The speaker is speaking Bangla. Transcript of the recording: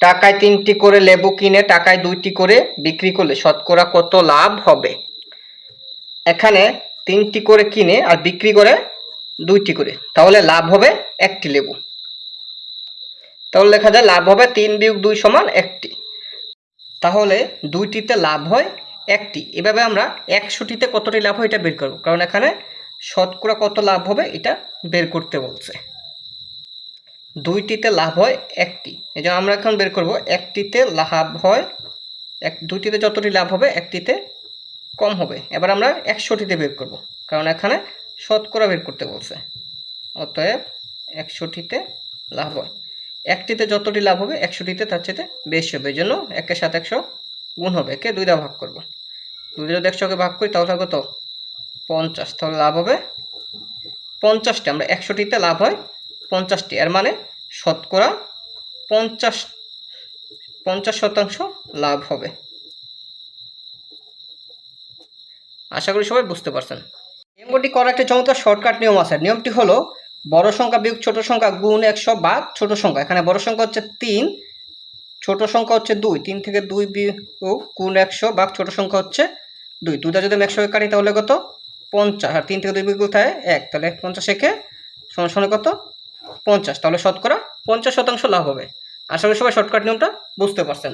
টাকায় 3টি করে লেবু কিনে টাকায় 2টি করে বিক্রি করলে শতকরা কত লাভ হবে? এখানে 3টি করে কিনে আর বিক্রি করে 2টি করে, তাহলে লাভ হবে 1টি লেবু। তাহলে লেখা যায় লাভ হবে 3 - 2 = 1টি। তাহলে 2টিতে লাভ হয় 1টি। এভাবে আমরা 100টিতে কতটি লাভ হয় এটা বের করব, কারণ এখানে শতকরা কত লাভ হবে এটা বের করতে বলছে। 2টিতে লাভ হয় 1টি, এই জন্য আমরা এখন বের করব 1টিতে লাভ হয় 2টিতে যতটি লাভ হবে 1টিতে কম হবে। এবার আমরা 100টিতে বের করব, কারণ এখানে শতকরা বের করতে বলছে। অতএব 100টিতে লাভ হয় 1টিতে যতটি লাভ হবে 100টিতে তার চেয়ে বেশি হবে, এই জন্য 1-এর সাথে 100 গুণ হবে, একে 2 দ্বারা ভাগ করব। 2 দিয়ে যদি 100কে ভাগ করি তাহলে কত? 50। তাহলে লাভ হবে 50টি। আমরা 100টিতে লাভ হয় 50টি, এর মানে শতকরা 50% লাভ হবে। আশা করি সবাই বুঝতে পারছেন। নিয়মটি করার একটা চমৎকার শর্টকাট নিয়ম আছে। নিয়মটি হলো বড় সংখ্যা বিয়োগ ছোট সংখ্যা গুণ 100 ভাগ ছোট সংখ্যা। এখানে বড় সংখ্যা হচ্ছে 3, ছোট সংখ্যা হচ্ছে 2। 3 থেকে 2 বিয়োগ গুণ 100 ভাগ ছোট সংখ্যা হচ্ছে 2। 2 দ্বারা যদি আমি 100কে কাটি তাহলে কত? 50। আর 3 থেকে 2 বিয়োগ করতে হয় 1, তাহলে 50 একে সমান কত? 50। তাহলে শতকরা 50% লাভ হবে। আশা করি সবাই শর্টকাট নিয়মটা বুঝতে পারছেন।